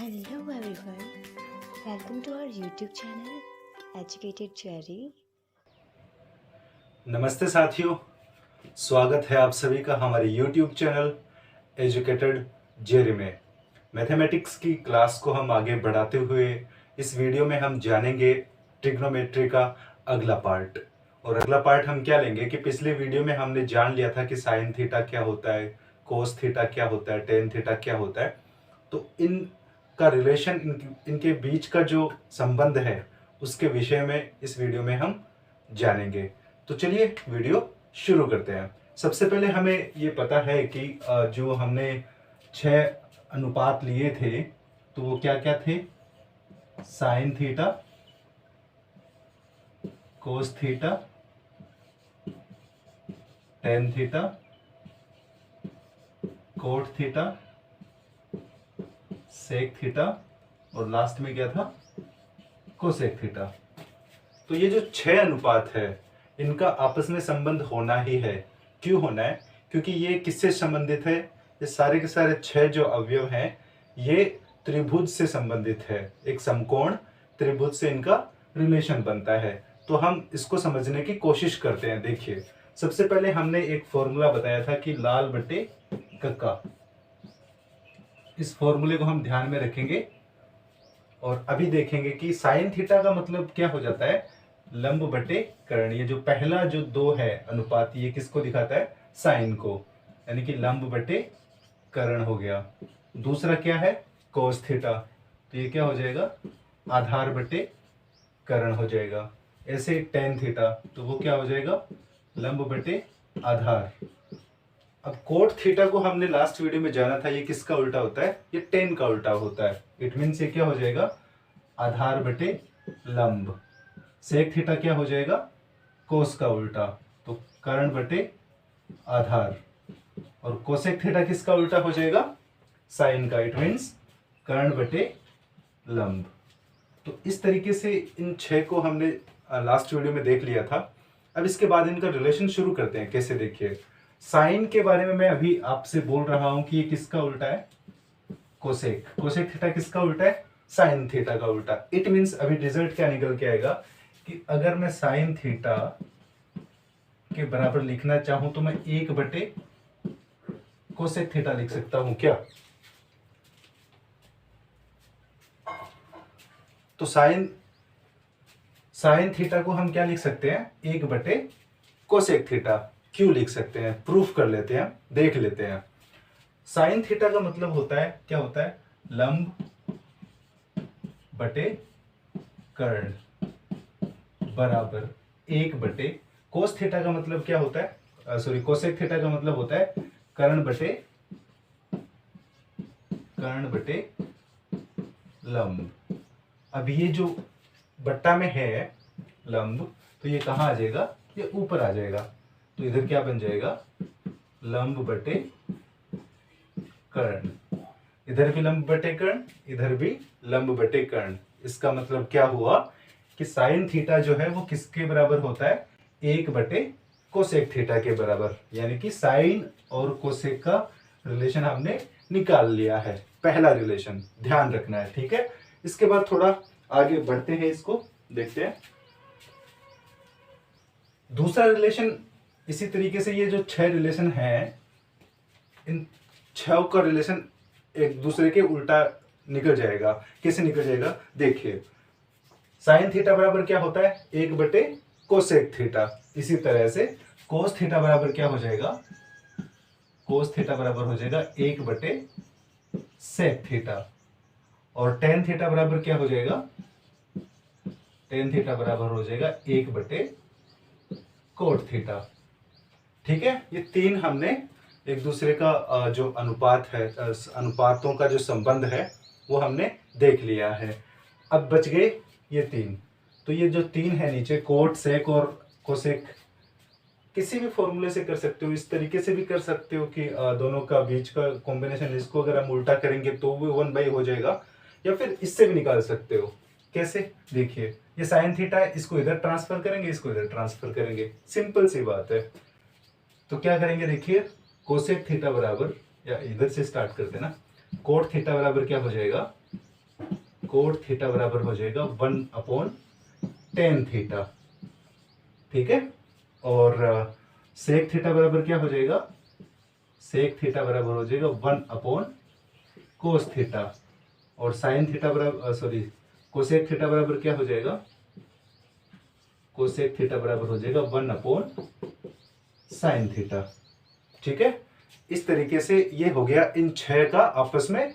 Hello everyone, welcome to our YouTube channel Educated Cherry। नमस्ते साथियों, स्वागत है आप सभी का हमारे YouTube चैनल एजुकेटेड जेरी में। मैथमेटिक्स की क्लास को हम आगे बढ़ाते हुए इस वीडियो में हम जानेंगे ट्रिग्नोमेट्री का अगला पार्ट। और अगला पार्ट हम क्या लेंगे कि पिछले वीडियो में हमने जान लिया था कि साइन थीटा क्या होता है, कोस थीटा क्या होता है, टेन थीटा क्या होता है। तो इनका रिलेशन, इनके बीच का जो संबंध है उसके विषय में इस वीडियो में हम जानेंगे। तो चलिए वीडियो शुरू करते हैं। सबसे पहले हमें ये पता है कि जो हमने 6 अनुपात लिए थे तो वो क्या क्या थे? Sine theta, cos theta, tan theta, cot theta, sec theta और लास्ट में क्या था? Cosec theta. तो ये जो 6 अनुपात है इनका आपस में संबंध होना ही है। क्यों होना है? क्योंकि ये किससे संबंधित है? ये सारे के सारे 6 जो अवयव हैं ये त्रिभुज से संबंधित है। एक समकोण त्रिभुज से इनका रिलेशन बनता है। तो हम इसको समझने की कोशिश करते हैं। देखिए, सबसे पहले हमने एक फॉर्मूला बताया था कि लाल बटे कक्का। इस फॉर्मूले को हम ध्यान में रखेंगे और अभी देखेंगे कि साइन थीटा का मतलब क्या हो जाता है? लंब बटे कर्ण। ये जो पहला जो 2 है अनुपात, ये किसको दिखाता है? साइन को, यानी कि लंब बटे कर्ण हो गया। दूसरा क्या है? Cos theta. तो ये क्या हो जाएगा? आधार बटे कर्ण हो जाएगा। ऐसे टेन थीटा, तो वो क्या हो जाएगा? लंब बटे आधार। अब कोट थीटा को हमने लास्ट वीडियो में जाना था, ये किसका उल्टा होता है? ये टेन का उल्टा होता है। इट मीन्स ये क्या हो जाएगा? आधार बटे लंब। सेक थीटा क्या हो जाएगा? कोस का उल्टा, तो कर्ण बटे आधार। और कोसेक थीटा किसका उल्टा हो जाएगा? साइन का। इट मीन्स कर्ण बटे लंब। तो इस तरीके से इन 6 को हमने लास्ट वीडियो में देख लिया था। अब इसके बाद इनका रिलेशन शुरू करते हैं। कैसे? देखिए, साइन के बारे में मैं अभी आपसे बोल रहा हूं कि ये किसका उल्टा है? कोसेक। कोसेक थीटा किसका उल्टा है? साइन थीटा का उल्टा। इट मीन्स अभी रिजल्ट क्या निकल के आएगा कि अगर मैं साइन थीटा के बराबर लिखना चाहूं तो मैं 1 बटे कोसेक थीटा लिख सकता हूं क्या? तो साइन थीटा को हम क्या लिख सकते हैं? 1 बटे कोसेक थीटा। क्यों लिख सकते हैं? प्रूफ कर लेते हैं, देख लेते हैं। साइन थीटा का मतलब होता है, क्या होता है? लंब बटे कर्ण बराबर 1 बटे। कोस थीटा का मतलब क्या होता है? सॉरी, कोसेक थीटा का मतलब होता है कर्ण बटे लंब। अब ये जो बट्टा में है लंब, तो ये कहां आ जाएगा? ये ऊपर आ जाएगा। तो इधर क्या बन जाएगा? लंब बटे कर्ण। इधर भी लंब बटे कर्ण, इधर भी लंब बटे कर्ण। इसका मतलब क्या हुआ कि साइन थीटा जो है वो किसके बराबर होता है? 1 बटे कोसेक थीटा के बराबर। यानी कि साइन और कोसेक का रिलेशन हमने निकाल लिया है। पहला रिलेशन ध्यान रखना है, ठीक है? इसके बाद थोड़ा आगे बढ़ते हैं, इसको देखते हैं। दूसरा रिलेशन इसी तरीके से, ये जो 6 रिलेशन है इन 6 का रिलेशन एक दूसरे के उल्टा निकल जाएगा। कैसे निकल जाएगा? देखिए, साइन थीटा बराबर क्या होता है? 1 बटे कोसेक थीटा। इसी तरह से कोस थीटा बराबर क्या हो जाएगा? कोस थीटा बराबर हो जाएगा 1 बटे सेक थीटा। और टेन थीटा बराबर क्या हो जाएगा? टेन थीटा बराबर हो जाएगा 1 बटे कोट थीटा। ठीक है? ये 3 हमने एक दूसरे का जो अनुपात है, अनुपातों का जो संबंध है वो हमने देख लिया है। अब बच गए ये 3। तो ये जो 3 है नीचे, कोट, सेक और कोसेक, किसी भी फॉर्मूले से कर सकते हो। इस तरीके से भी कर सकते हो कि दोनों का बीच का कॉम्बिनेशन, इसको अगर हम उल्टा करेंगे तो वो 1 हो जाएगा। या फिर इससे भी निकाल सकते हो। कैसे? देखिए, ये साइन थीटा है, इसको इधर ट्रांसफर करेंगे, इसको इधर ट्रांसफर करेंगे। सिंपल सी बात है। तो क्या करेंगे? देखिए, कोसेक थीटा बराबर, या इधर से स्टार्ट करते हैं ना, कोट थीटा बराबर क्या हो जाएगा? कोट थीटा बराबर हो जाएगा 1/tan थीटा, ठीक है। और सेक थीटा बराबर क्या हो जाएगा, सेक थीटा बराबर हो जाएगा 1/cos थीटा, और साइन थीटा बराबर कोसेक थीटा बराबर क्या हो जाएगा, कोसेक थीटा बराबर हो जाएगा 1/sin थीटा, ठीक है। इस तरीके से ये हो गया, इन 6 का आपस में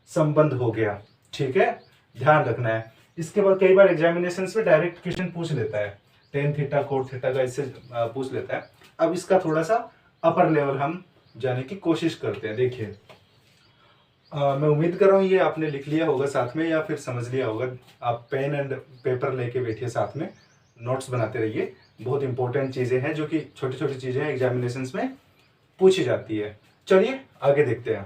संबंध हो गया, ठीक है, ध्यान रखना है। इसके बाद कई बार एग्जामिनेशन में डायरेक्ट क्वेश्चन पूछ लेता है, टेन थीटा कोट थीटा का इससे पूछ लेता है। अब इसका थोड़ा सा अपर लेवल हम जाने की कोशिश करते हैं। देखिए मैं उम्मीद कर रहा हूँ ये आपने लिख लिया होगा साथ में, या फिर समझ लिया होगा। आप पेन एंड पेपर लेके बैठिए, साथ में नोट्स बनाते रहिए। बहुत इंपॉर्टेंट चीजें हैं जो कि छोटी छोटी चीजें हैं, एग्जामिनेशन में पूछी जाती है। चलिए आगे देखते हैं।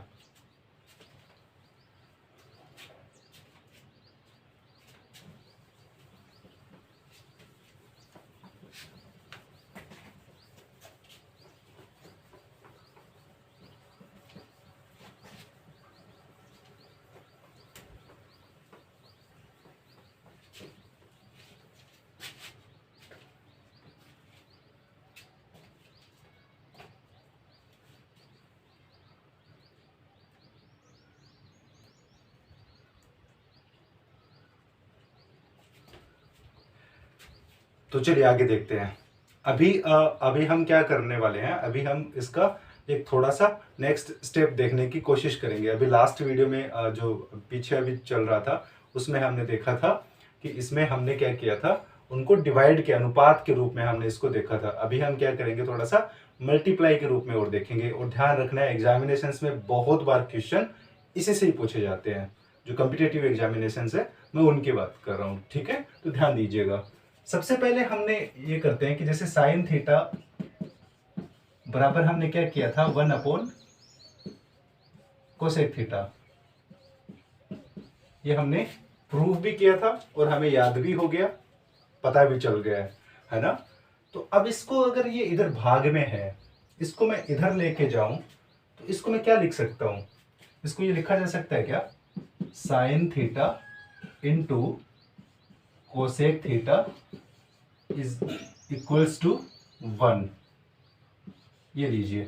तो चलिए आगे देखते हैं। अभी हम क्या करने वाले हैं, अभी हम इसका एक थोड़ा सा नेक्स्ट स्टेप देखने की कोशिश करेंगे। अभी लास्ट वीडियो में जो पीछे अभी चल रहा था उसमें हमने देखा था कि इसमें हमने क्या किया था, उनको डिवाइड के अनुपात के रूप में हमने इसको देखा था। अभी हम क्या करेंगे, थोड़ा सा मल्टीप्लाई के रूप में और देखेंगे। और ध्यान रखना है, एग्जामिनेशन में बहुत बार क्वेश्चन इसी से ही पूछे जाते हैं। जो कॉम्पिटिटिव एग्जामिनेशन है मैं उनकी बात कर रहा हूँ, ठीक है, तो ध्यान दीजिएगा। सबसे पहले हमने ये करते हैं कि जैसे साइन थीटा बराबर हमने क्या किया था, 1/कोसेक थीटा। ये हमने प्रूफ भी किया था और हमें याद भी हो गया, पता भी चल गया है ना। तो अब इसको अगर ये इधर भाग में है, इसको मैं इधर लेके जाऊं तो इसको मैं क्या लिख सकता हूं, इसको ये लिखा जा सकता है क्या, sine theta into cosec theta is equals to 1। ये लीजिए,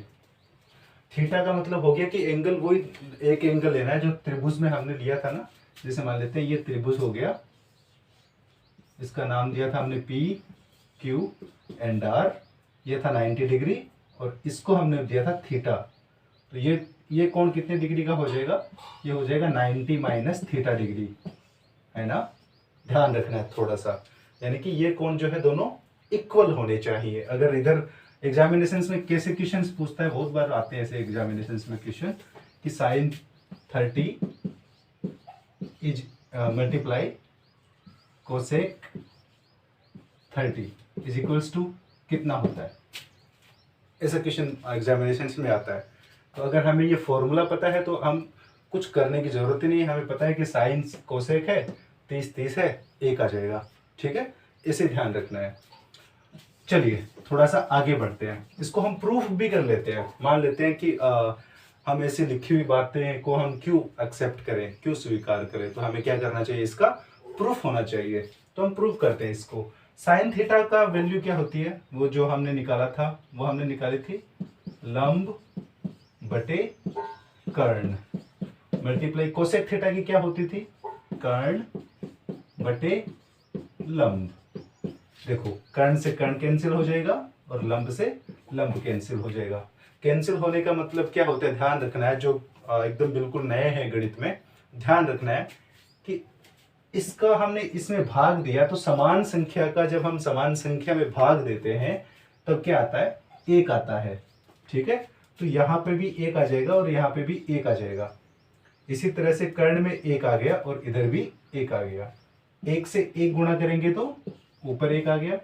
थीटा का मतलब हो गया कि एंगल, वही एक एंगल लेना है जो त्रिभुज में हमने लिया था ना। जैसे मान लेते हैं ये त्रिभुज हो गया, इसका नाम दिया था हमने पी क्यू एंड आर, ये था 90 डिग्री, और इसको हमने दिया था थीटा। तो ये कोण कितने डिग्री का हो जाएगा, ये हो जाएगा 90 माइनस थीटा डिग्री, है ना। ध्यान रखना है थोड़ा सा, यानी कि ये कोण जो है दोनों इक्वल होने चाहिए। अगर इधर एग्जामिनेशन में कैसे क्वेश्चन पूछता है, बहुत बार आते हैं ऐसे एग्जामिनेशन में क्वेश्चन कि sine 30 is multiply cosec 30 is equals to कितना होता है, ऐसा क्वेश्चन एग्जामिनेशन में आता है। तो अगर हमें ये फॉर्मूला पता है तो हम कुछ करने की जरूरत ही नहीं है। हमें पता है कि साइन कोसेक है, 30 है, 1 आ जाएगा, ठीक है, इसे ध्यान रखना है। चलिए थोड़ा सा आगे बढ़ते हैं, इसको हम प्रूफ भी कर लेते हैं। मान लेते हैं कि हम ऐसे लिखी हुई बातें को हम क्यों एक्सेप्ट करें, क्यों स्वीकार करें, तो हमें क्या करना चाहिए, इसका प्रूफ होना चाहिए। तो हम प्रूफ करते हैं इसको। साइन थीटा का वैल्यू क्या होती है, वो जो हमने निकाला था, वो हमने निकाली थी लंब बटे कर्ण, मल्टीप्लाई कोसेक थीटा की क्या होती थी, कर्ण बटे लंब। देखो कर्ण से कर्ण कैंसिल हो जाएगा और लंब से लंब कैंसिल हो जाएगा। कैंसिल होने का मतलब क्या होता है, ध्यान रखना है, जो एकदम बिल्कुल नए हैं गणित में, ध्यान रखना है कि इसका हमने इसमें भाग दिया तो समान संख्या का, जब हम समान संख्या में भाग देते हैं तब क्या आता है, 1 आता है, ठीक है। तो यहाँ पे भी 1 आ जाएगा और यहाँ पे भी 1 आ जाएगा। इसी तरह से कर्ण में 1 आ गया और इधर भी 1 आ गया। 1 से 1 गुणा करेंगे तो ऊपर 1 आ गया,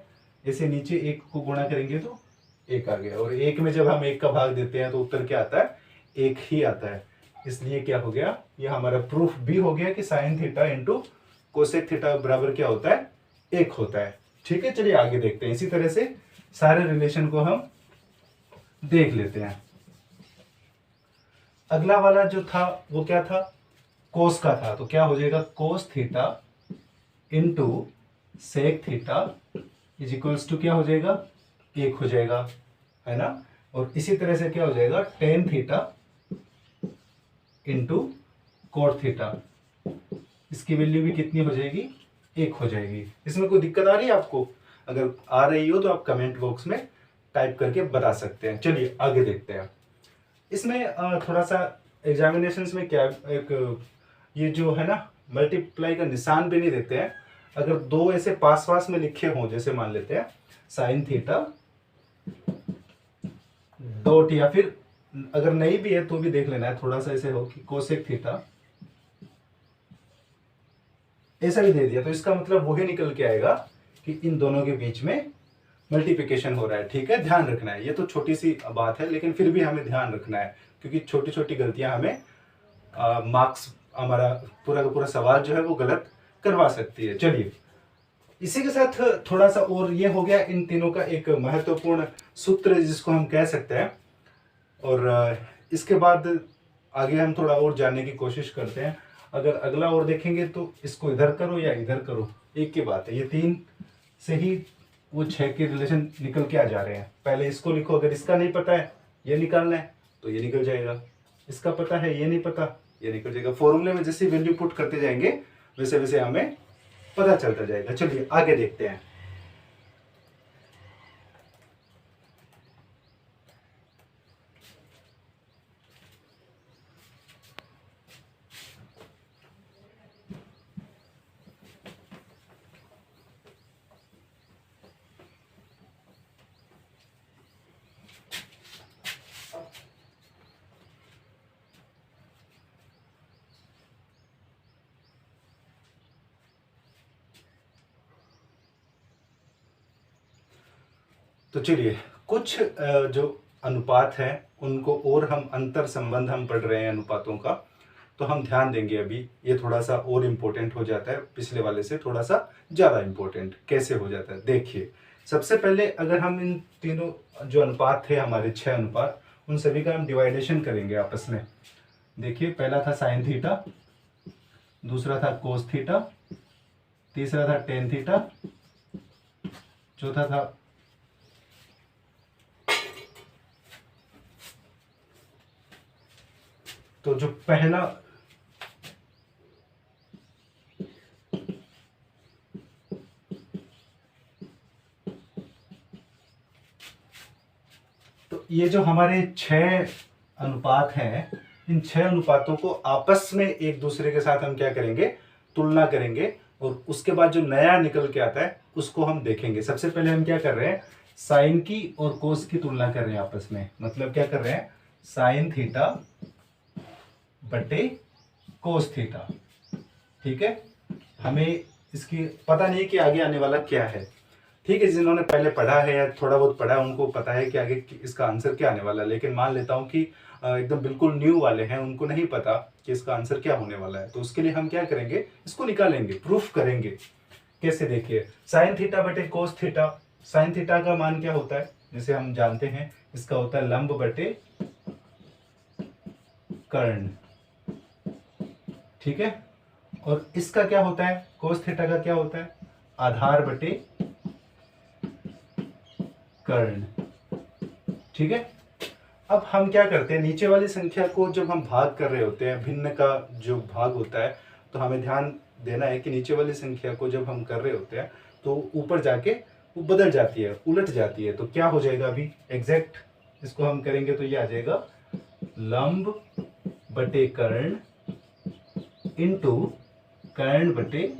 ऐसे नीचे 1 को गुणा करेंगे तो 1 आ गया। और 1 में जब हम 1 का भाग देते हैं तो उत्तर क्या आता है, 1 ही आता है। इसलिए क्या हो गया, ये हमारा प्रूफ भी हो गया कि sine theta into cosec theta बराबर क्या होता है, 1 होता है, ठीक है। चलिए आगे देखते हैं, इसी तरह से सारे रिलेशन को हम देख लेते हैं। अगला वाला जो था वो क्या था, कोस का था, तो क्या हो जाएगा cos theta into sec theta is equals to क्या हो जाएगा 1 हो जाएगा, है ना। और इसी तरह से क्या हो जाएगा tan theta into cot theta, इसकी वैल्यू भी कितनी हो जाएगी 1 हो जाएगी। इसमें कोई दिक्कत आ रही है आपको? अगर आ रही हो तो आप कमेंट बॉक्स में टाइप करके बता सकते हैं। चलिए आगे देखते हैं। इसमें थोड़ा सा एग्जामिनेशंस में क्या एक ये जो है ना मल्टीप्लाई का निशान भी नहीं देते हैं। अगर दो ऐसे पास पास में लिखे हों, जैसे मान लेते हैं साइन थीटा डॉट, या फिर अगर नहीं भी है तो भी देख लेना है, थोड़ा सा ऐसे हो कि कोसेक थीटा, ऐसा भी दे दिया तो इसका मतलब वही निकल के आएगा कि इन दोनों के बीच में मल्टीप्लिकेशन हो रहा है। ठीक है, ध्यान रखना है। ये तो छोटी सी बात है लेकिन फिर भी हमें ध्यान रखना है, क्योंकि छोटी छोटी गलतियां हमें मार्क्स, हमारा पूरा का पूरा सवाल जो है वो गलत करवा सकती है। चलिए इसी के साथ थोड़ा सा और ये हो गया इन तीनों का एक महत्वपूर्ण सूत्र जिसको हम कह सकते हैं। और इसके बाद आगे हम थोड़ा और जानने की कोशिश करते हैं। अगर अगला और देखेंगे तो इसको इधर करो या इधर करो, एक की बात है। ये 3 से ही वो 6 के रिलेशन निकल के आ जा रहे हैं। पहले इसको लिखो, अगर इसका नहीं पता है ये निकालना है तो ये निकल जाएगा, इसका पता है ये नहीं पता ये निकल जाएगा। फॉर्मूले में जैसे वैल्यू पुट करते जाएंगे वैसे वैसे हमें पता चलता जाएगा। चलिए आगे देखते हैं। तो चलिए कुछ जो अनुपात हैं उनको और हम अंतर संबंध हम पढ़ रहे हैं अनुपातों का, तो हम ध्यान देंगे। अभी ये थोड़ा सा और इम्पोर्टेंट हो जाता है, पिछले वाले से थोड़ा सा ज़्यादा इम्पोर्टेंट। कैसे हो जाता है देखिए। सबसे पहले अगर हम इन तीनों जो अनुपात थे हमारे 6 अनुपात, उन सभी का हम डिवाइडेशन करेंगे आपस में। देखिए पहला था साइन थीटा, दूसरा था कोस थीटा, तीसरा था टेन थीटा, चौथा था तो जो पहला तो ये जो हमारे 6 अनुपात हैं, इन 6 अनुपातों को आपस में एक दूसरे के साथ हम क्या करेंगे तुलना करेंगे, और उसके बाद जो नया निकल के आता है उसको हम देखेंगे। सबसे पहले हम क्या कर रहे हैं साइन की और कोस की तुलना कर रहे हैं आपस में। मतलब क्या कर रहे हैं साइन थीटा बटे कोस थीटा। ठीक है, हमें इसकी पता नहीं कि आगे आने वाला क्या है। ठीक है, जिन्होंने पहले पढ़ा है या थोड़ा बहुत पढ़ा है उनको पता है कि आगे इसका आंसर क्या आने वाला है। लेकिन मान लेता हूं कि एकदम बिल्कुल न्यू वाले हैं, उनको नहीं पता कि इसका आंसर क्या होने वाला है, तो उसके लिए हम क्या करेंगे इसको निकालेंगे, प्रूफ करेंगे। कैसे देखिए साइन थीटा बटे कोस थीटा, साइन थीटा का मान क्या होता है जिसे हम जानते हैं, इसका होता है लंब बटे कर्ण। ठीक है, और इसका क्या होता है कोस थीटा का क्या होता है आधार बटे कर्ण। ठीक है, अब हम क्या करते हैं नीचे वाली संख्या को जब हम भाग कर रहे होते हैं, भिन्न का जो भाग होता है, तो हमें ध्यान देना है कि नीचे वाली संख्या को जब हम कर रहे होते हैं तो ऊपर जाके वो बदल जाती है, उलट जाती है। तो क्या हो जाएगा अभी एग्जैक्ट इसको हम करेंगे तो ये आ जाएगा लंब बटे कर्ण इंटू कर्ण बटे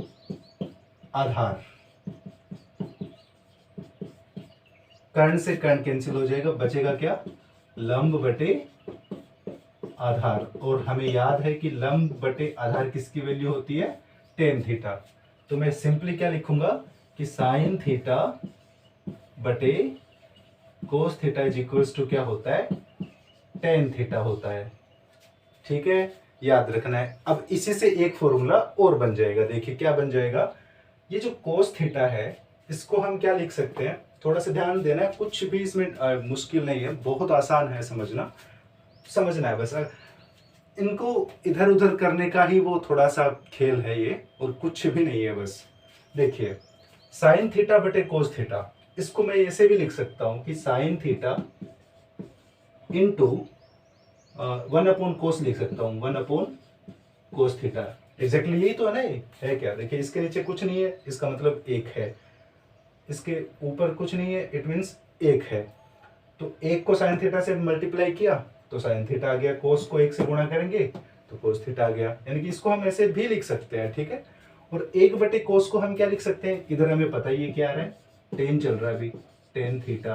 आधार। कर्ण से कर्ण कैंसिल हो जाएगा, बचेगा क्या लंब बटे आधार। और हमें याद है कि लंब बटे आधार किसकी वैल्यू होती है टेन थीटा। तो मैं सिंपली क्या लिखूंगा कि साइन थीटा बटे cos theta is equals to क्या होता है टेन थीटा होता है। ठीक है, याद रखना है। अब इसी से एक फॉर्मूला और बन जाएगा। देखिए क्या बन जाएगा, ये जो कोस थीटा है इसको हम क्या लिख सकते हैं, थोड़ा सा ध्यान देना है, कुछ भी इसमें मुश्किल नहीं है, बहुत आसान है समझना है बस। इनको इधर उधर करने का ही वो थोड़ा सा खेल है ये, और कुछ भी नहीं है। बस देखिए, साइन थीटा बटे कोस थीटा, इसको मैं ऐसे भी लिख सकता हूं कि साइन थीटा इंटू 1 अपॉन कोस लिख सकता हूं, 1 अपॉन कोस थीटा। एग्जैक्टली यही तो है ना, ये है क्या? देखिए, इसके नीचे कुछ नहीं है, इसका मतलब 1 है, इसके ऊपर कुछ नहीं है, इट मीन्स 1 है। तो 1 को साइन थीटा से मल्टीप्लाई किया तो साइन थीटा आ गया, कोस को 1 से गुणा करेंगे तो कोस थीटा आ गया। यानी कि इसको हम ऐसे भी लिख सकते हैं, ठीक है। और 1 बटे कोस को हम क्या लिख सकते हैं, इधर हमें पता ही है क्या आ रहा है, टेन चल रहा है अभी, टेन थीटा।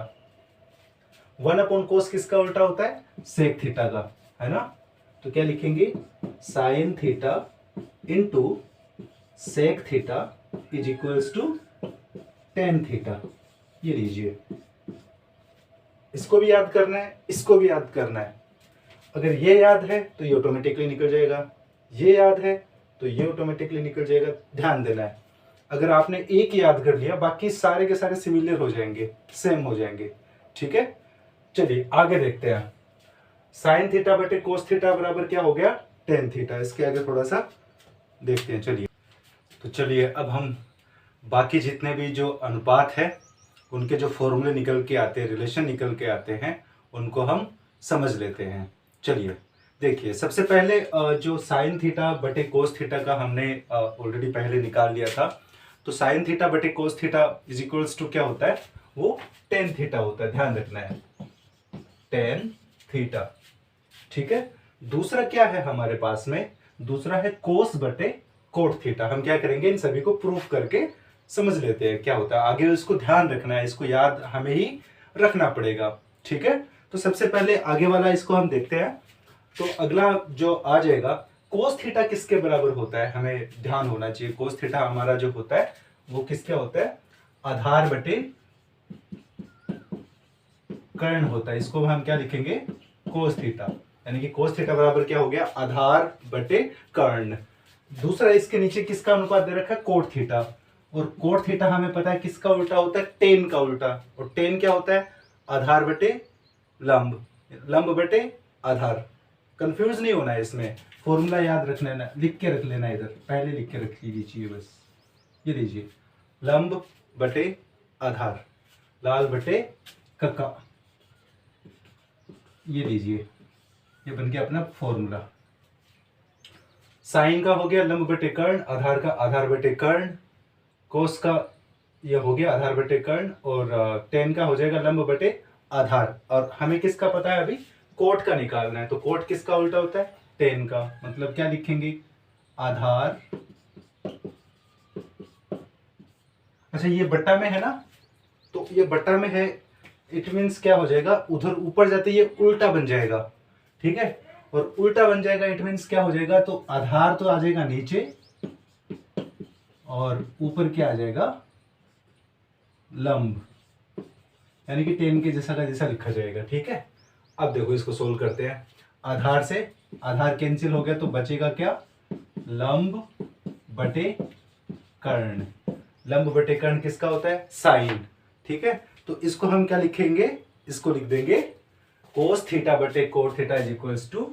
1 अपॉन कोस किसका उल्टा होता है, सेक थीटा का, है ना। तो क्या लिखेंगे, sine theta into sec theta is equals to tan theta. ये लीजिए, इसको भी याद करना है, इसको भी याद करना है। अगर ये याद है तो ये ऑटोमेटिकली निकल जाएगा, ये याद है तो ये ऑटोमेटिकली निकल जाएगा। ध्यान देना है, अगर आपने एक याद कर लिया, बाकी सारे के सारे सिमिलर हो जाएंगे, सेम हो जाएंगे, ठीक है। चलिए आगे देखते हैं। साइन थीटा बटे कोस थीटा बराबर क्या हो गया, टेन थीटा। इसके आगे थोड़ा सा देखते हैं। चलिए, तो चलिए अब हम बाकी जितने भी जो अनुपात है उनके जो फॉर्मूले निकल के आते हैं, रिलेशन निकल के आते हैं, उनको हम समझ लेते हैं। चलिए देखिए, सबसे पहले जो साइन थीटा बटे कोस थीटा का हमने ऑलरेडी पहले निकाल लिया था। तो साइन थीटा बटे cos theta is equals to क्या होता है, वो टेन थीटा होता है, ध्यान रखना है, टेन थीटा, ठीक है। दूसरा क्या है हमारे पास में, दूसरा है कोस बटे कोट थीटा। हम क्या करेंगे, इन सभी को प्रूफ करके समझ लेते हैं क्या होता है। आगे इसको ध्यान रखना है, इसको याद हमें ही रखना पड़ेगा, ठीक है। तो सबसे पहले आगे वाला इसको हम देखते हैं। तो अगला जो आ जाएगा, कोस थीटा किसके बराबर होता है, हमें ध्यान होना चाहिए। कोस थीटा हमारा जो होता है वो किसके होता है, आधार बटे कर्ण होता है। इसको हम क्या लिखेंगे, कोस थीटा। यानी कि कोस थीटा बराबर क्या हो गया, आधार बटे कर्ण। दूसरा, इसके नीचे किसका अनुपात दे रखा है, कोट थीटा। और कोट थीटा हमें पता है किसका उल्टा होता है, टेन का उल्टा। और टेन क्या होता है, आधार बटे लंब, लंब बटे आधार। कंफ्यूज नहीं होना है इसमें, फॉर्मूला याद रख लेना, लिख के रख लेना, इधर पहले लिख के रख लीजिए बस। ये लीजिए, लंब बटे आधार, लाल बटे कक्का, ये लीजिए, ये बन गया अपना फॉर्मूला। साइन का हो गया लंब बटे कर्ण, आधार का आधार बटे कर्ण, कोस का ये हो गया आधार बटे कर्ण, और टेन का हो जाएगा लंब बटे आधार। और हमें किसका पता है, अभी कोट का निकालना है। तो कोट किसका उल्टा होता है, टेन का। मतलब क्या लिखेंगे, आधार, अच्छा ये बट्टा में है ना, तो ये बट्टा में है, इट मीन्स क्या हो जाएगा, उधर ऊपर जाते ये उल्टा बन जाएगा, ठीक है। और उल्टा बन जाएगा इट मीन्स क्या हो जाएगा, तो आधार तो आ जाएगा नीचे और ऊपर क्या आ जाएगा, लंब, यानी कि टेन के जैसा का जैसा लिखा जाएगा, ठीक है। अब देखो इसको सोल्व करते हैं। आधार से आधार कैंसिल हो गया तो बचेगा क्या, लंब बटे कर्ण। लंब बटे कर्ण किसका होता है, साइन, ठीक है। तो इसको हम क्या लिखेंगे, इसको लिख देंगे कोस थीटा बटे cot theta is equals to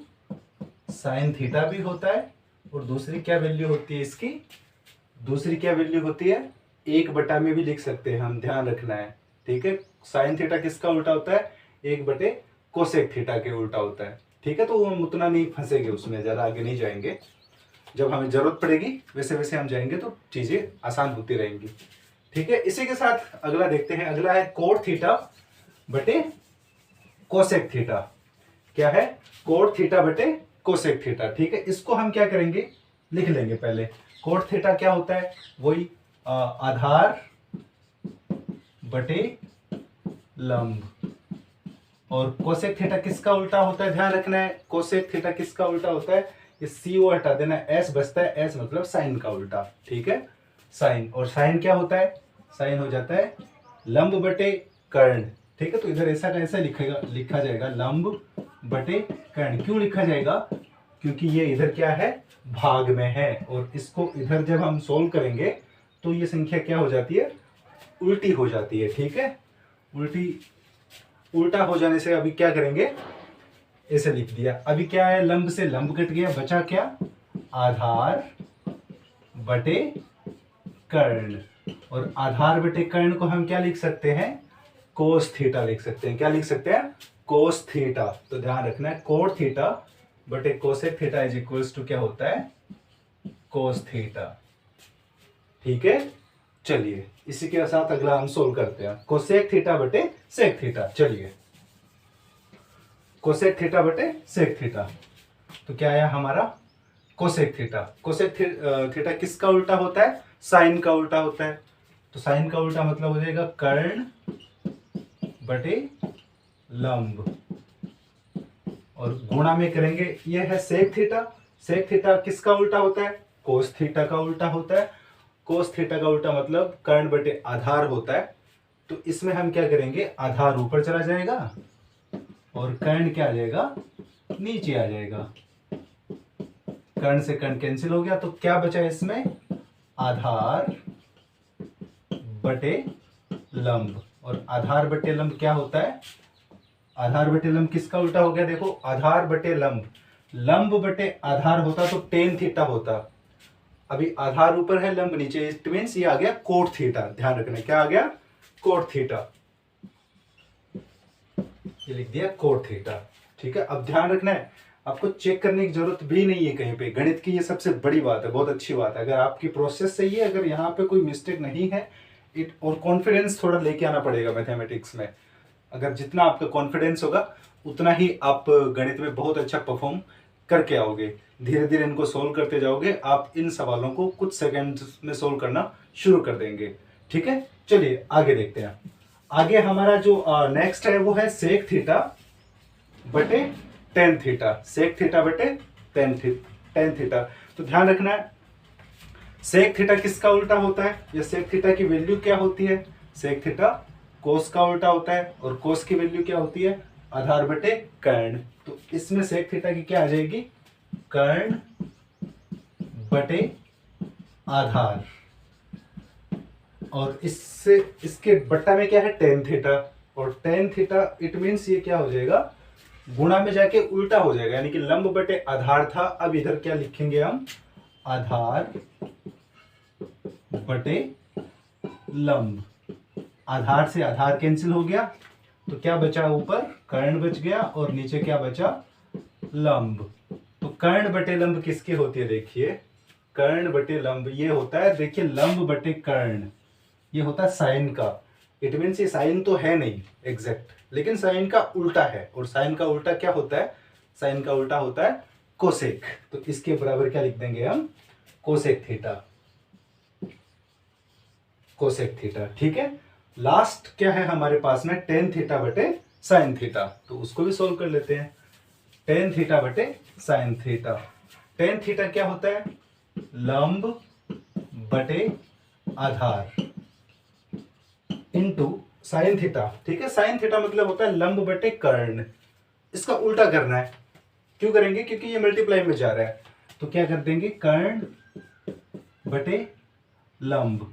sine theta भी होता है। और दूसरी क्या वैल्यू होती है इसकी, दूसरी क्या वैल्यू होती है, एक बटा में भी लिख सकते हैं हम, ध्यान रखना है, ठीक है। साइन थीटा किसका उल्टा होता है, एक बटे कोसेक थीटा के उल्टा होता है, ठीक है। तो हम उतना नहीं फंसेंगे उसमें, ज्यादा आगे नहीं जाएंगे, जब हमें जरूरत पड़ेगी वैसे वैसे हम जाएंगे तो चीजें आसान होती रहेंगी, ठीक है। इसी के साथ अगला देखते हैं। अगला है कोट थीटा बटे कोसेक थीटा। क्या है, कोट थीटा बटे कोसेक थीटा, ठीक है। इसको हम क्या करेंगे, लिख लेंगे पहले। कोट थीटा क्या होता है, वही आधार बटे लंब। और कोसेक थीटा किसका उल्टा होता है, ध्यान रखना है, कोसेक थीटा किसका उल्टा होता है, ये CO हटा देना, S बचता है, S मतलब साइन का उल्टा, ठीक है, साइन। और साइन क्या होता है, साइन हो जाता है लंब बटे कर्ण, ठीक है। तो इधर ऐसा कैसे लिखा जाएगा, लंब बटे कर्ण। क्यों लिखा जाएगा, क्योंकि ये इधर क्या है, भाग में है। और इसको इधर जब हम सोल्व करेंगे तो ये संख्या क्या हो जाती है, उल्टी हो जाती है, ठीक है। उल्टा हो जाने से अभी क्या करेंगे, ऐसे लिख दिया। अभी क्या है, लंब से लंब कट गया, बचा क्या, आधार बटे कर्ण। और आधार बटे कर्ण को हम क्या लिख सकते हैं, कोस थीटा लिख सकते हैं। क्या लिख सकते हैं, कोस थीटा। तो ध्यान रखना है, कोट थीटा बटे cosec theta is equals to क्या होता है, कोस थीटा। ठीक है, चलिए इसी के साथ अगला हम सोल्व करते हैं, कोसेक थीटा बटे सेक थीटा। चलिए कोसेक थीटा बटे सेक थीटा, तो क्या आया हमारा, कोसेक थीटा। कोसेक थीटा किसका उल्टा होता है, साइन का उल्टा होता है। तो साइन का उल्टा मतलब हो जाएगा कर्ण बटे लंब, और गुणा में करेंगे, ये है सेक थीटा। सेक थीटा किसका उल्टा होता है, कोस थीटा का उल्टा होता है। कोस थीटा का उल्टा मतलब कर्ण बटे आधार होता है। तो इसमें हम क्या करेंगे, आधार ऊपर चला जाएगा और कर्ण क्या आ जाएगा, नीचे आ जाएगा। कर्ण से कर्ण कैंसिल हो गया, तो क्या बचा इसमें, आधार बटे लंब। और आधार बटे लंब क्या होता है, आधार बटे लंब किसका उल्टा हो गया, देखो आधार बटे लंब, लंब बटे आधार होता तो टेन थीटा होता। अभी आधार ऊपर है, लंब नीचे, इट मींस ये आ गया कोट थीटा। ध्यान रखना, क्या आ गया, कोट थीटा। ये लिख दिया कोट थीटा। ठीक है, अब ध्यान रखना है, आपको चेक करने की जरूरत भी नहीं है कहीं पे। गणित की ये सबसे बड़ी बात है, बहुत अच्छी बात है। अगर आपकी प्रोसेस सही है, अगर यहाँ पे कोई मिस्टेक नहीं है, और कॉन्फिडेंस थोड़ा लेके आना पड़ेगा मैथमेटिक्स में। अगर जितना आपका कॉन्फिडेंस होगा उतना ही आप गणित में बहुत अच्छा परफॉर्म करके आओगे। धीरे धीरे इनको सोल्व करते जाओगे, आप इन सवालों को कुछ सेकंड में सोल्व करना शुरू कर देंगे। ठीक है, चलिए आगे देखते हैं। आगे हमारा जो नेक्स्ट है वो है सेक थीटा बटे टेन थीटा। सेक थीटा बटे टेन थीटा। तो ध्यान रखना है, सेक थीटा किसका उल्टा होता है, या सेक थीटा की वैल्यू क्या होती है, सेक थीटा कोस का उल्टा होता है, और कोस की वैल्यू क्या होती है, आधार बटे कर्ण। तो इसमें सेक थीटा की क्या आ जाएगी, कर्ण बटे आधार, और इससे इसके बट्टा में क्या है, टेन थीटा। और टेन थीटा इट मीन्स ये क्या हो जाएगा, गुणा में जाके उल्टा हो जाएगा, यानी कि लंब बटे आधार था, अब इधर क्या लिखेंगे हम, आधार बटे लंब। आधार से आधार कैंसिल हो गया, तो क्या बचा, ऊपर कर्ण बच गया और नीचे क्या बचा, लंब। तो कर्ण बटे लंब किसकी होती है, देखिए कर्ण बटे लंब ये होता है, देखिए लंब बटे कर्ण, ये होता है साइन का। इट मीन्स ये साइन तो है नहीं एग्जैक्ट, लेकिन साइन का उल्टा है, और साइन का उल्टा क्या होता है, साइन का उल्टा होता है कोसेक। तो इसके बराबर क्या लिख देंगे हम, कोसेक थीटा, कोसेक थीटा। ठीक है, लास्ट क्या है हमारे पास में, टेन थीटा बटे साइन थीटा। तो उसको भी सोल्व कर लेते हैं। टेन थीटा बटे साइन थीटा, टेन थीटा क्या होता है, लंब बटे आधार इंटू साइन थीटा। ठीक है, साइन थीटा मतलब होता है लंब बटे कर्ण। इसका उल्टा करना है, क्यों करेंगे, क्योंकि ये मल्टीप्लाई में जा रहा है। तो क्या कर देंगे, कर्ण बटे लंब,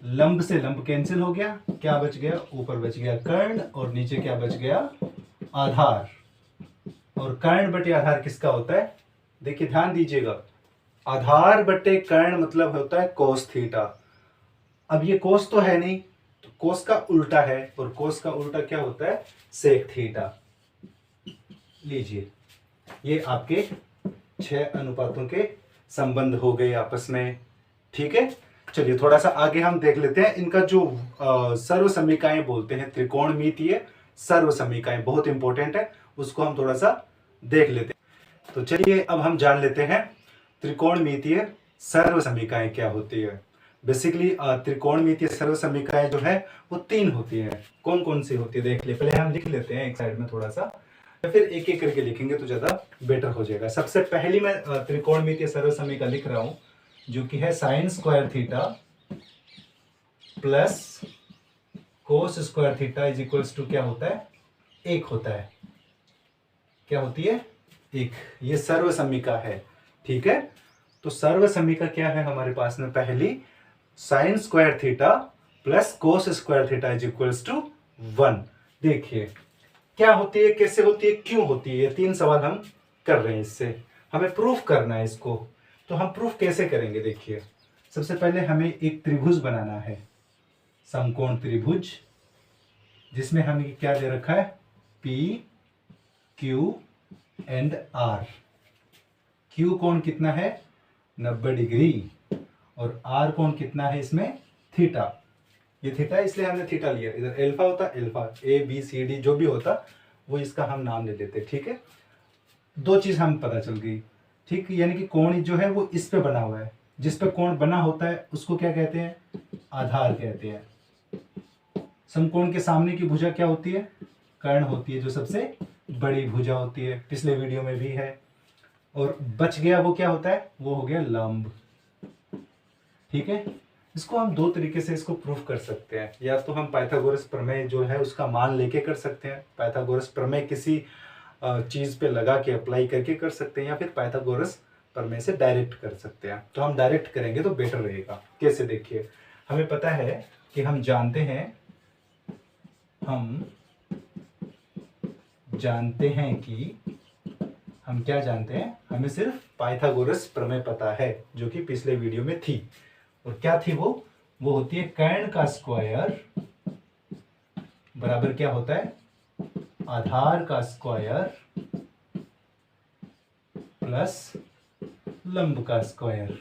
लंब से लंब कैंसिल हो गया, क्या बच गया, ऊपर बच गया कर्ण और नीचे क्या बच गया, आधार। और कर्ण बटे आधार किसका होता है, देखिए ध्यान दीजिएगा, आधार बटे कर्ण मतलब होता है कोस थीटा। अब ये कोस तो है नहीं, तो कोस का उल्टा है, और कोस का उल्टा क्या होता है, सेक थीटा। लीजिए, ये आपके 6 अनुपातों के संबंध हो गए आपस में। ठीक है, चलिए थोड़ा सा आगे हम देख लेते हैं इनका जो सर्व समीकरण बोलते हैं, त्रिकोणमितीय सर्व समीकरण बहुत इंपॉर्टेंट है, उसको हम थोड़ा सा देख लेते हैं। तो चलिए अब हम जान लेते हैं त्रिकोणमितीय सर्व समीकरण क्या होती है। बेसिकली त्रिकोणमितीय सर्व समीकरण जो है वो 3 होती है। कौन कौन सी होती है देख ले, पहले हम लिख लेते हैं एक साइड में थोड़ा सा, फिर एक एक करके लिखेंगे तो ज्यादा बेटर हो जाएगा। सबसे पहली मैं त्रिकोणमितीय सर्व समीकरण लिख रहा हूं, जो कि है sine square theta plus cos square theta is equals to क्या होता है, 1 होता है। क्या होती है, 1। ये सर्व समीका है। ठीक है, तो सर्व समीका क्या है हमारे पास में, पहली sine square theta plus cos square theta is equals to 1। देखिए क्या होती है, कैसे होती है, क्यों होती है, ये 3 सवाल हम कर रहे हैं। इससे हमें प्रूफ करना है इसको। तो हम प्रूफ कैसे करेंगे, देखिए सबसे पहले हमें एक त्रिभुज बनाना है, समकोण त्रिभुज, जिसमें हमें क्या दे रखा है, P Q and R। Q कोण कितना है, 90 डिग्री, और R कोण कितना है इसमें, थीटा। ये थीटा इसलिए हमने थीटा लिया, इधर एल्फा होता, एल्फा ABCD जो भी होता वो इसका हम नाम ले लेते, ठीक है। 2 चीज हम पता चल गई, ठीक, यानी कि कोण जो है वो इस पे बना हुआ है, जिस पे कोण बना होता है उसको क्या कहते हैं, आधार कहते हैं। समकोण के सामने की भुजा क्या होती है, कर्ण होती है, जो सबसे बड़ी भुजा होती है, पिछले वीडियो में भी है। और बच गया वो क्या होता है, वो हो गया लंब, ठीक है। इसको हम 2 तरीके से इसको प्रूफ कर सकते हैं, या तो हम पाइथागोरस प्रमेय जो है उसका मान लेके कर सकते हैं, पाइथागोरस प्रमेय किसी चीज पे लगा के अप्लाई करके कर सकते हैं, या फिर पाइथागोरस प्रमेय से डायरेक्ट कर सकते हैं। तो हम डायरेक्ट करेंगे तो बेटर रहेगा। कैसे, देखिए हमें पता है कि हम जानते हैं कि हम क्या जानते हैं, हमें सिर्फ पाइथागोरस प्रमेय पता है, जो कि पिछले वीडियो में थी। और क्या थी वो होती है कर्ण का स्क्वायर बराबर क्या होता है, आधार का स्क्वायर प्लस लंब का स्क्वायर।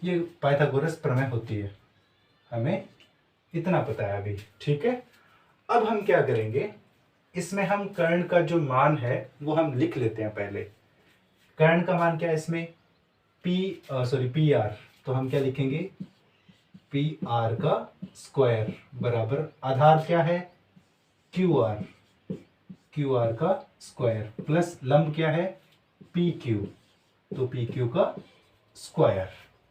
ये पाइथागोरस प्रमेय होती है, हमें इतना पता है अभी, ठीक है। अब हम क्या करेंगे, इसमें हम कर्ण का जो मान है वो हम लिख लेते हैं पहले। कर्ण का मान क्या है इसमें, पी आर, तो हम क्या लिखेंगे, पी आर का स्क्वायर बराबर आधार क्या है, क्यू आर का स्क्वायर प्लस लंब क्या है, पी क्यू, तो पी क्यू का स्क्वायर,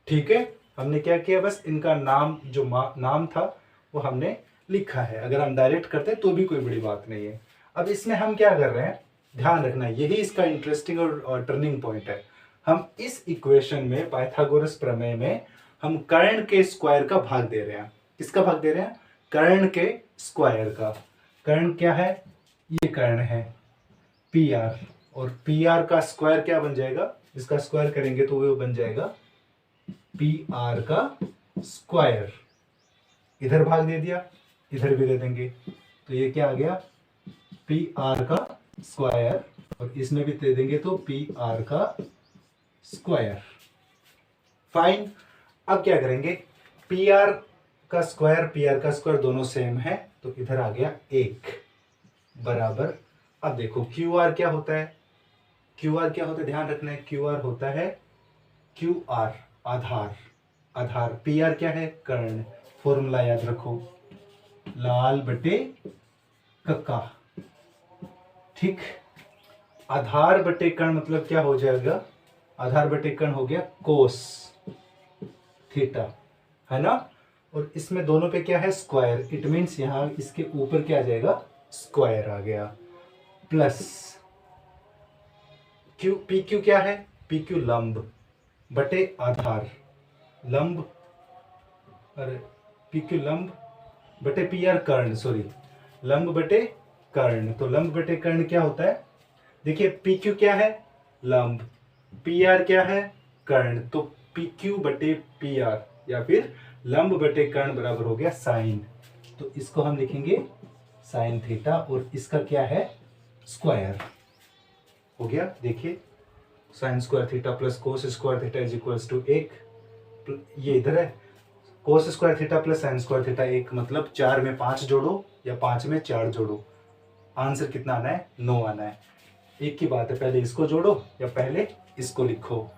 ठीक है। हमने क्या किया, बस इनका नाम जो नाम था वो हमने लिखा है। अगर हम डायरेक्ट करते हैं तो भी कोई बड़ी बात नहीं है। अब इसमें हम क्या कर रहे हैं, ध्यान रखना, यही इसका इंटरेस्टिंग और टर्निंग पॉइंट है। हम इस इक्वेशन में, पाइथागोरस प्रमेय में, हम कर्ण के स्क्वायर का भाग दे रहे हैं। किसका भाग दे रहे हैं, कर्ण के स्क्वायर का। कर्ण क्या है, ये कर्ण है पी आर, और पी आर का स्क्वायर क्या बन जाएगा, इसका स्क्वायर करेंगे तो वो बन जाएगा पी आर का स्क्वायर। इधर भाग दे दिया, इधर भी दे देंगे, तो ये क्या आ गया, पी आर का स्क्वायर, और इसमें भी दे देंगे तो पी आर का स्क्वायर। फाइन। अब क्या करेंगे, पी आर का स्क्वायर दोनों सेम है, तो इधर आ गया 1 बराबर। अब देखो क्यू आर क्या होता है, ध्यान रखना है, क्यू आर होता है क्यू आर आधार, पी आर क्या है, कर्ण। फॉर्मूला याद रखो, लाल बटे कक्का, ठीक। आधार बटे कर्ण मतलब क्या हो जाएगा, आधार बटे कर्ण हो गया कोस थीटा, है ना। और इसमें दोनों पे क्या है, स्क्वायर, इट मीन्स यहां इसके ऊपर क्या आ जाएगा, स्क्वायर आ गया, प्लस क्यू, पी क्यू क्या है, पी क्यू लंब बटे आधार, लंब, अरे पी क्यू लंब बटे पी आर कर्ण, सॉरी, लंब बटे कर्ण। तो लंब बटे कर्ण क्या होता है, देखिए पी क्यू क्या है, लंब, पी आर क्या है, कर्ण, तो पी क्यू बटे पी आर या फिर लंब बटे कर्ण बराबर हो गया साइन। तो इसको हम लिखेंगे साइन थीटा, और इसका क्या है, स्क्वायर हो गया। देखिए sine square theta plus cos square theta is equals to 1, ये इधर है, cos square theta plus sine square theta 1, मतलब 4 में 5 जोड़ो या 5 में 4 जोड़ो, आंसर कितना आना है, 9 आना है। एक की बात है, पहले इसको जोड़ो या पहले इसको लिखो।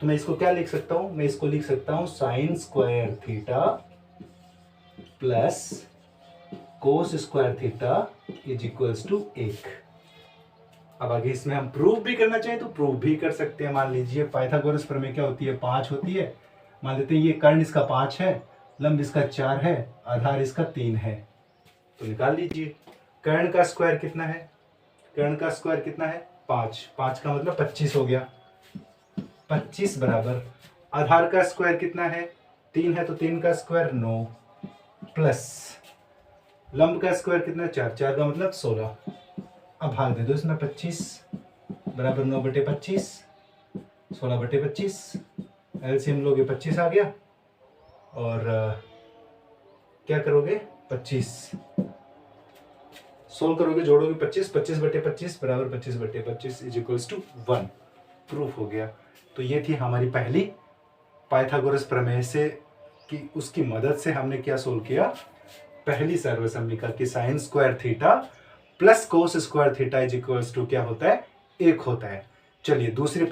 तो मैं इसको क्या लिख सकता हूं, मैं इसको लिख सकता हूं sine square theta plus cos square theta is equals to 1। अब आगे इसमें हम प्रूफ भी करना चाहें तो प्रूफ भी कर सकते हैं। मान लीजिए पाइथागोरस प्रमेय क्या होती है, 5 होती है। मान लेते हैं ये कर्ण इसका 5 है, लंब इसका 4 है, आधार इसका 3 है, तो निकाल लीजिए कर्ण का स्क्वायर कितना है, कर्ण का स्क्वायर कितना है, 5, 5 का मतलब 25 हो गया, 25 बराबर आधार का स्क्वायर कितना है, 3 है, तो 3 का स्क्वायर 9, प्लस लंब का स्क्वायर कितना है, 4, 4 का मतलब 16, अब भाग दे दो इसमें 25 बराबर 9/25, 16/25, एलसीएम लोगे 25 आ गया। और क्या करोगे 25 सोल्व करोगे, जोड़ोगे 25, 25/25 बराबर 25/25 इज इक्वल्स टू 1। प्रूफ हो गया। तो ये थी हमारी पहली पाइथागोरस प्रमेय से कि उसकी मदद से हमने क्या सोल्व किया, पहली सर्वसम्मिका की sine square theta plus cos square theta is equals to क्या होता है, 1 होता है। चलिए दूसरी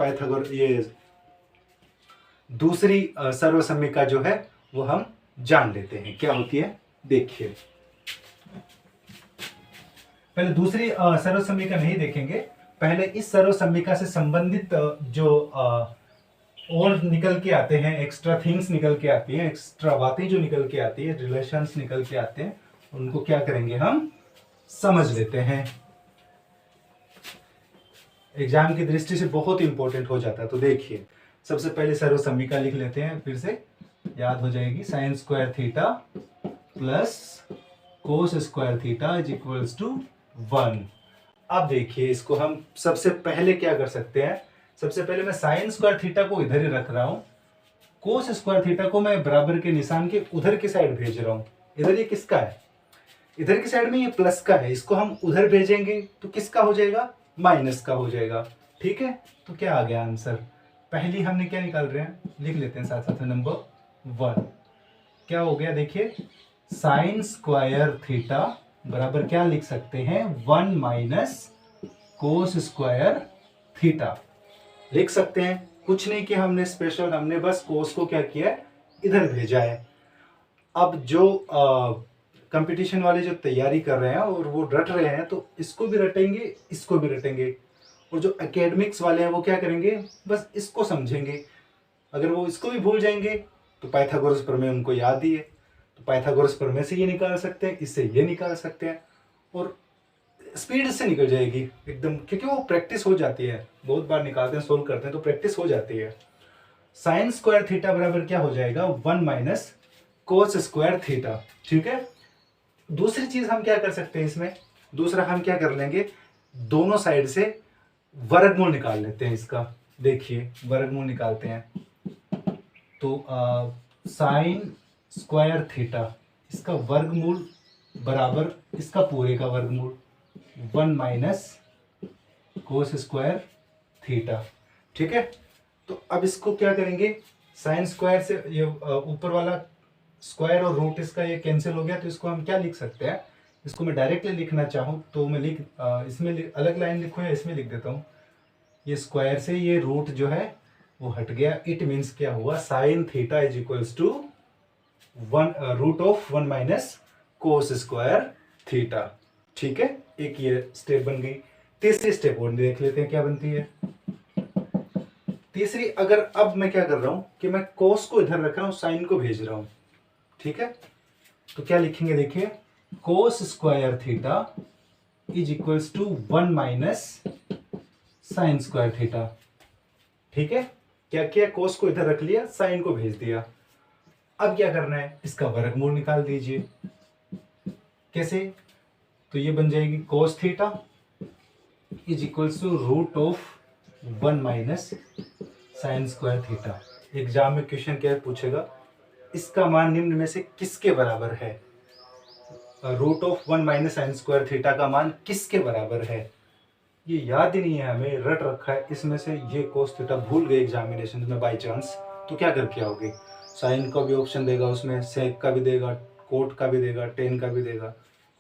दूसरी सर्वसम्मिका जो है वो हम जान लेते हैं क्या होती है। देखिए पहले दूसरी सर्वसम्मिका नहीं देखेंगे, पहले इस सर्वसम्मिका से संबंधित जो और निकल के आते हैं, एक्स्ट्रा थिंग्स निकल के आती हैं, एक्स्ट्रा बातें जो निकल के आती है, रिलेशंस निकल के आते हैं, उनको क्या करेंगे हम समझ लेते हैं। एग्जाम की दृष्टि से बहुत इंपॉर्टेंट हो जाता है। तो देखिए सबसे पहले सर्वसम्मिका लिख लेते हैं, फिर से याद हो जाएगी। Sine square theta plus cos square theta is equals to 1। अब देखिए इसको हम सबसे पहले क्या कर सकते हैं, सबसे पहले मैं साइन स्क्वायर थीटा को इधर ही रख रहा हूं, कोस स्क्वायर थीटा को मैं बराबर के निशान के उधर की साइड भेज रहा हूं। इधर ये किसका है, इधर की साइड में ये प्लस का है, इसको हम उधर भेजेंगे तो किसका हो जाएगा, माइनस का हो जाएगा। ठीक है, तो क्या आ गया आंसर, पहली हमने क्या निकाल रहे हैं, लिख लेते हैं साथ साथ में नंबर 1। क्या हो गया देखिए, साइन स्क्वायर थीटा बराबर क्या लिख सकते हैं, 1 माइनस कोस स्क्वायर थीटा लिख सकते हैं। कुछ नहीं किया हमने स्पेशल, हमने बस कोस को क्या किया इधर भेजा है। अब जो कंपटीशन वाले जो तैयारी कर रहे हैं और वो रट रहे हैं तो इसको भी रटेंगे, इसको भी रटेंगे, और जो एकेडमिक्स वाले हैं वो क्या करेंगे, बस इसको समझेंगे। अगर वो इसको भी भूल जाएंगे तो पाइथागोरस प्रमेय उनको याद ही है, तो पाइथागोरस प्रमेय से ये निकाल सकते हैं, इससे ये निकाल सकते हैं, और स्पीड से निकल जाएगी एकदम, क्योंकि वो प्रैक्टिस हो जाती है, बहुत बार निकालते हैं सोल्व करते हैं तो प्रैक्टिस हो जाती है। साइन स्क्वायर थीटा बराबर क्या हो जाएगा, 1 माइनस कोस स्क्वायर थीटा। ठीक है, दूसरी चीज हम क्या कर सकते हैं इसमें, दूसरा हम क्या कर लेंगे, दोनों साइड से वर्गमूल निकाल लेते हैं इसका। देखिए वर्गमूल निकालते हैं तो साइन स्क्वायर थीटा इसका वर्गमूल बराबर इसका पूरे का वर्गमूल 1 माइनस कोस स्क्वायर थीटा। ठीक है, तो अब इसको क्या करेंगे, साइन स्क्वायर से ये ऊपर वाला स्क्वायर और रूट इसका ये कैंसिल हो गया, तो इसको हम क्या लिख सकते हैं, इसको मैं डायरेक्टली लिखना चाहूँ तो मैं इसमें अलग लाइन लिखूँ या इसमें लिख देता हूँ। ये स्क्वायर से ये रूट जो है वो हट गया, इट मीन्स क्या हुआ, sine theta is equals to root of 1 minus cos square theta. ठीक है, एक ये स्टेप बन गई। तीसरी स्टेप और देख लेते हैं क्या बनती है। तीसरी, अगर अब मैं क्या कर रहा हूं कि मैं कोस को इधर रख रहा हूं, साइन को भेज रहा हूं। ठीक है, तो क्या लिखेंगे देखिए, cos square theta is equals to 1 minus sine square theta. ठीक है, क्या किया, कोस को इधर रख लिया, साइन को भेज दिया। अब क्या करना है, इसका वर्गमूल निकाल दीजिए। कैसे, तो ये बन जाएगी cos theta is equals to root of 1 minus sine square theta. Exam में क्वेश्चन क्या पूछेगा, इसका मान निम्न में से किसके बराबर है, root of 1 minus sine square theta का मान किसके बराबर है। ये याद ही नहीं है हमें, रट रखा है इसमें से, ये कोस थीटा भूल गए एग्जामिनेशन में बाय चांस, तो क्या करके आओगे, साइन का भी ऑप्शन देगा उसमें, सेक का भी देगा, कोट का भी देगा, टेन का भी देगा,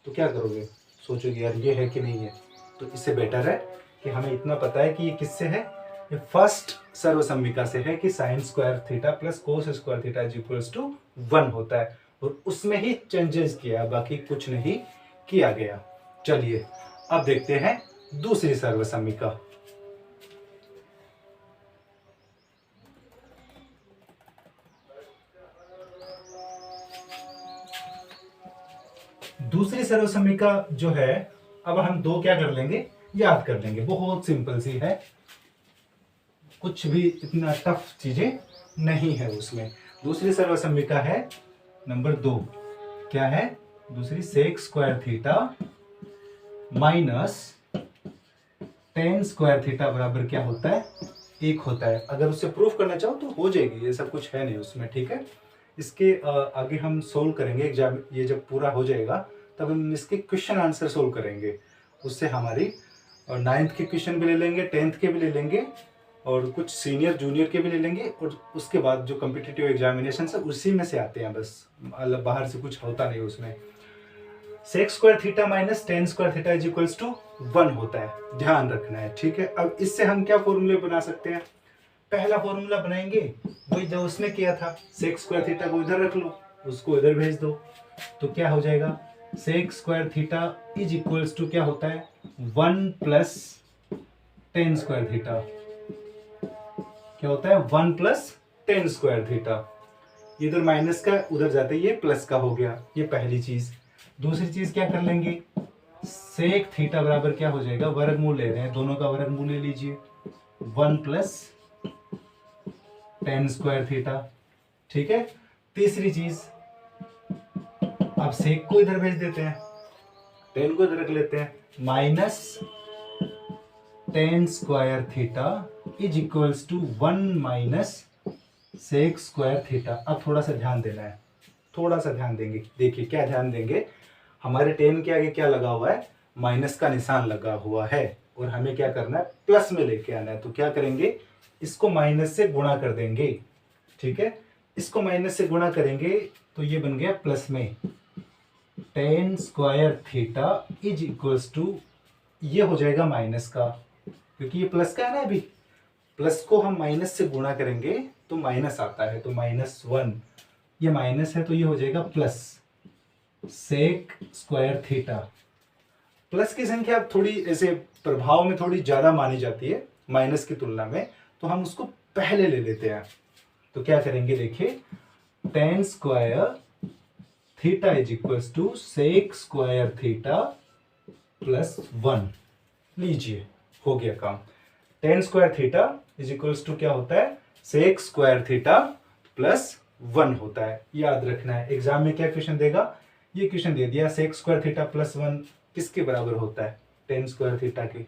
तो क्या करोगे, सोचोगे यार ये है कि नहीं है। तो इससे बेटर है कि हमें इतना पता है कि ये किससे है, ये फर्स्ट सर्वसम्मिका से है कि sine square theta plus cos square theta is equals to 1 होता है, और उसमें ही चेंजेस किया, बाकी कुछ नहीं किया गया। चलिए अब देखते हैं दूसरी सर्वसम्मिका। दूसरी सर्वसम्मिका जो है, अब हम दो क्या कर लेंगे, याद कर लेंगे, बहुत सिंपल सी है, कुछ भी इतना टफ चीजें नहीं है उसमें। दूसरी सर्वसम्मिका है नंबर 2, क्या है दूसरी, sec square theta minus tan square theta बराबर क्या होता है, 1 होता है। अगर उससे प्रूफ करना चाहो तो हो जाएगी, ये सब कुछ है नहीं उसमें, ठीक है। इसके आगे हम सोल्व करेंगे एग्जाम, ये जब पूरा हो जाएगा तब हम इसके क्वेश्चन आंसर सोल्व करेंगे। उससे हमारी 9th के क्वेश्चन भी ले लेंगे, 10th के भी ले लेंगे, और कुछ सीनियर जूनियर के भी ले लेंगे, और उसके बाद जो कम्पिटिटिव एग्जामिनेशन है उसी में से आते हैं बस, बाहर से कुछ होता नहीं उसमें। Sec square theta minus tan square theta is equals to 1 होता है, ध्यान रखना है, ठीक है। अब इससे हम क्या फॉर्मूले बना सकते हैं, पहला फॉर्मूला बनाएंगे वही जो उसने किया था, सेक स्क्वायर थीटा को इधर रख लो, उसको इधर भेज दो, तो क्या हो जाएगा, sec square theta is equals to क्या होता है, 1 प्लस टेन स्क्वायर थीटा, क्या होता है 1 प्लस टेन स्क्वायर थीटा। इधर माइनस का उधर जाते ये प्लस का हो गया, ये पहली चीज। दूसरी चीज क्या कर लेंगे, सेक थीटा बराबर क्या हो जाएगा, वर्गमूल ले रहे हैं, दोनों का वर्गमूल ले लीजिए, 1 प्लस टेन स्क्वायर थीटा, ठीक है। तीसरी चीज, अब सेक को इधर भेज देते हैं, टेन को इधर रख लेते हैं, minus tan square theta is equals to 1 minus sec square theta. अब थोड़ा सा ध्यान देना है, थोड़ा सा ध्यान देंगे, देखिए क्या ध्यान देंगे, हमारे टेन के आगे क्या लगा हुआ है, माइनस का निशान लगा हुआ है, और हमें क्या करना है, प्लस में लेके आना है। तो क्या करेंगे, इसको माइनस से गुणा कर देंगे, ठीक है। इसको माइनस से गुणा करेंगे तो ये बन गया प्लस में, tan square theta is equals to, ये हो जाएगा माइनस का, क्योंकि ये प्लस का है ना, अभी प्लस को हम माइनस से गुणा करेंगे तो माइनस आता है, तो -1, ये माइनस है तो ये हो जाएगा plus sec square theta. Plus की संख्या थोड़ी ऐसे प्रभाव में थोड़ी ज्यादा मानी जाती है माइनस की तुलना में, तो हम उसको पहले ले लेते हैं। तो क्या करेंगे, देखिए tan square theta is equals to sec square theta plus 1, लीजिए हो गया काम। Tan square theta is equals to क्या होता है, सेक स्क्वायर थीटा प्लस 1 होता है, याद रखना है। एग्जाम में क्या क्वेश्चन देगा, ये क्वेश्चन दे दिया, सेक स्क्वायर थीटा प्लस 1 किसके बराबर होता है, टेन स्क्वायर थीटा के,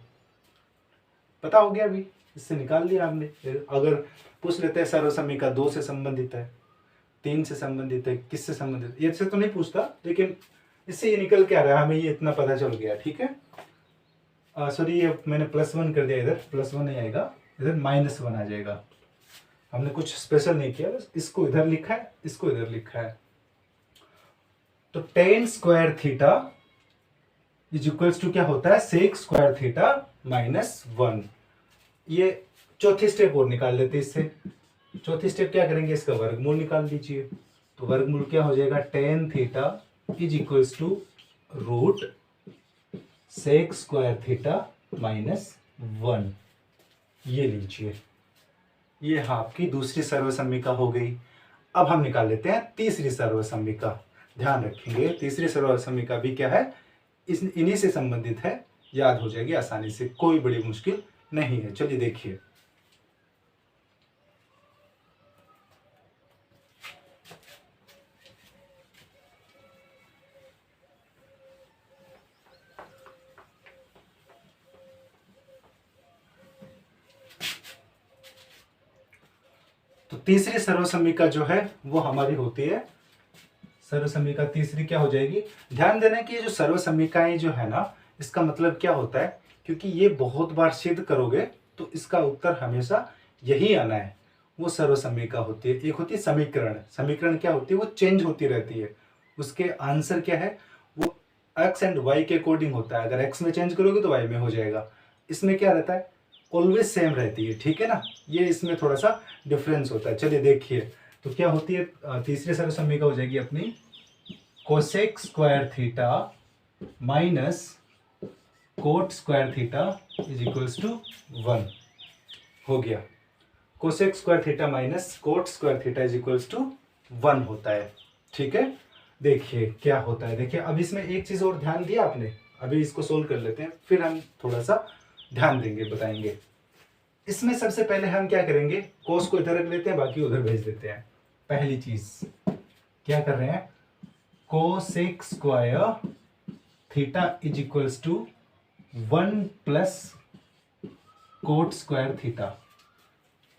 पता हो गया अभी, इससे निकाल लिया आपने। अगर पूछ लेते हैं सर्वसमीका 2 से संबंधित है, 3 से संबंधित है, किससे संबंधित, ये से तो नहीं पूछता, लेकिन इससे ये निकल के आ रहा है, हमें ये इतना पता चल गया, ठीक है। सॉरी, ये मैंने +1 कर दिया, इधर +1 नहीं आएगा, इधर -1 आ जाएगा। हमने कुछ स्पेशल नहीं किया, बस इसको इधर लिखा है, इसको इधर लिखा है। तो tan square theta is equals to क्या होता है, सेक स्क्वायर थीटा -1। ये चौथी स्टेप और निकाल लेते हैं इससे। चौथी स्टेप क्या करेंगे, इसका वर्गमूल निकाल लीजिए। तो वर्गमूल क्या हो जाएगा, tan theta is equals to root sec square theta -1, ये लीजिए। ये आपकी दूसरी सर्वसम्मिका हो गई। अब हम निकाल लेते हैं तीसरी सर्वसम्मिका। ध्यान रखेंगे तीसरी सर्वसम्मिका भी क्या है, इन्हीं से संबंधित है, याद हो जाएगी आसानी से, कोई बड़ी मुश्किल नहीं है। चलिए देखिए, तो तीसरी सर्वसम्मिका जो है वो हमारी होती है, सर्वसम्मिका तीसरी क्या हो जाएगी। ध्यान देना कि ये जो सर्वसम्मिकाएं जो है ना, इसका मतलब क्या होता है, क्योंकि ये बहुत बार सिद्ध करोगे तो इसका उत्तर हमेशा यही आना है, वो सर्वसम्मिका होती है। एक होती है समीकरण, समीकरण क्या होती है, वो चेंज होती रहती है, उसके आंसर क्या है, वो एक्स एंड वाई के अकॉर्डिंग होता है। अगर एक्स में चेंज करोगे तो वाई में हो जाएगा। इसमें क्या रहता है, ऑलवेज सेम रहती है, ठीक है ना। ये इसमें थोड़ा सा डिफरेंस होता है। चलिए देखिए, तो क्या होती है, तीसरी सर्वसम्मिका हो जाएगी अपनी cosec square theta minus cot square theta is equals to 1, हो गया। Cosec square theta minus cot square theta is equals to 1 होता है, ठीक है। देखिए क्या होता है, देखिए अब इसमें एक चीज और ध्यान दिया आपने, अभी इसको सोल्व कर लेते हैं, फिर हम थोड़ा सा ध्यान देंगे, बताएंगे। इसमें सबसे पहले हम क्या करेंगे, कोस को इधर रख लेते हैं, बाकी उधर भेज देते हैं। पहली चीज क्या कर रहे हैं, cosec square theta is equals to 1 plus cot square theta.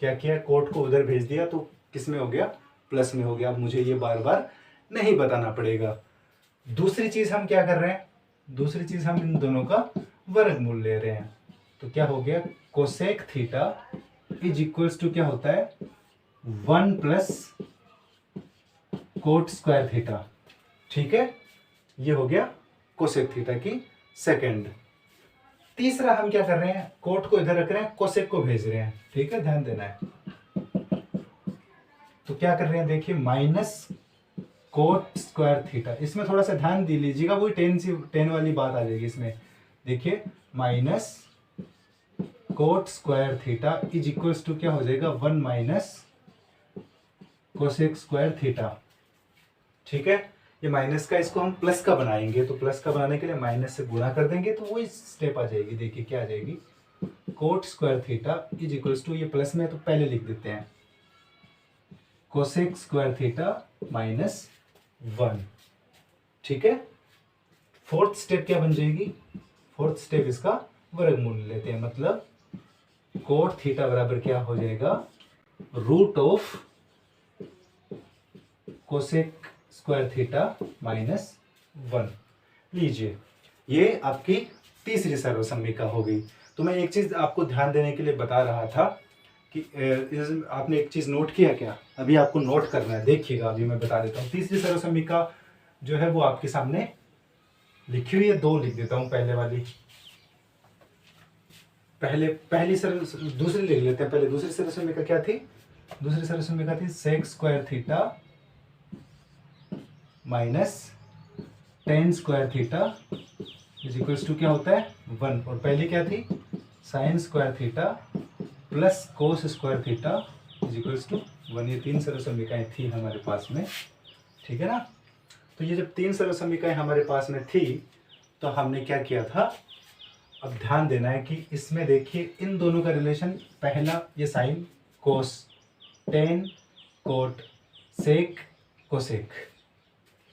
क्या किया, कोट को उधर भेज दिया तो किस में हो गया, प्लस में हो गया। अब मुझे ये बार बार नहीं बताना पड़ेगा। दूसरी चीज हम क्या कर रहे हैं, दूसरी चीज हम इन दोनों का वर्गमूल ले रहे हैं। तो क्या हो गया, cosec theta is equals to क्या होता है, 1 प्लस कोट स्क्वायर थीटा। ठीक है, ये हो गया कोसेक थीटा की सेकंड। तीसरा हम क्या कर रहे हैं, कोट को इधर रख रहे हैं, कोसेक को भेज रहे हैं। ठीक है, ध्यान देना है। तो क्या कर रहे हैं, देखिए माइनस कोट स्क्वायर थीटा। इसमें थोड़ा सा ध्यान दे लीजिएगा, वही 10 वाली बात आ जाएगी इसमें। देखिए minus cot square theta is equals to क्या हो जाएगा, 1 माइनस कोसेक स्क्वायर थीटा। ठीक है, ये माइनस का, इसको हम प्लस का बनाएंगे। तो प्लस का बनाने के लिए माइनस से गुणा कर देंगे तो वही स्टेप आ जाएगी। देखिए क्या आ जाएगी, cot square theta is equals to, ये प्लस में है तो पहले लिख देते हैं, कोसेक स्क्वायर थीटा माइनस 1। ठीक है, फोर्थ स्टेप क्या बन जाएगी, फोर्थ स्टेप इसका वर्गमूल लेते हैं। मतलब कोट थीटा बराबर क्या हो जाएगा, root of cosec square theta minus 1। लीजिए, ये आपकी तीसरी सर्वसम्मिका हो गई। तो मैं एक चीज आपको ध्यान देने के लिए बता रहा था कि आपने एक चीज नोट किया क्या, अभी आपको नोट करना है। देखिएगा, अभी मैं बता देता हूँ। तीसरी सर्वसम्मिका जो है वो आपके सामने लिखी हुई है, 2 लिख देता हूँ। पहले वाली, दूसरी लिख लेते हैं। पहले दूसरी सर्वसम्मिका क्या थी, दूसरी सर्वसम्मिका थी sec square theta minus tan square theta is equals to क्या होता है, 1। और पहली क्या थी, sine square theta plus cos square theta is equals to 1। ये 3 सर्वसम्मिकाएं थी हमारे पास में। ठीक है ना। तो ये जब 3 सर्वसम्मिकाएं हमारे पास में थी तो हमने क्या किया था, अब ध्यान देना है कि इसमें देखिए इन दोनों का रिलेशन, पहला ये sine cos, tan cot, sec cosec,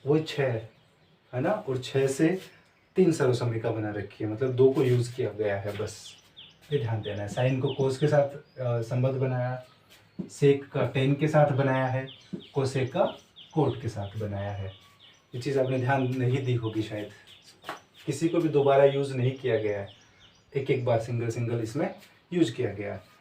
वो 6 है ना। और 6 से 3 सर्वसम्मिका बना रखी है, मतलब 2 को यूज किया गया है। बस ये ध्यान देना है। साइन को कोस के साथ संबंध बनाया, सेक का टेन के साथ बनाया है, कोसेक का कोट के साथ बनाया है। ये चीज़ आपने ध्यान नहीं दी होगी शायद, किसी को भी दोबारा यूज नहीं किया गया है, एक एक बार सिंगल सिंगल इसमें यूज किया गया है।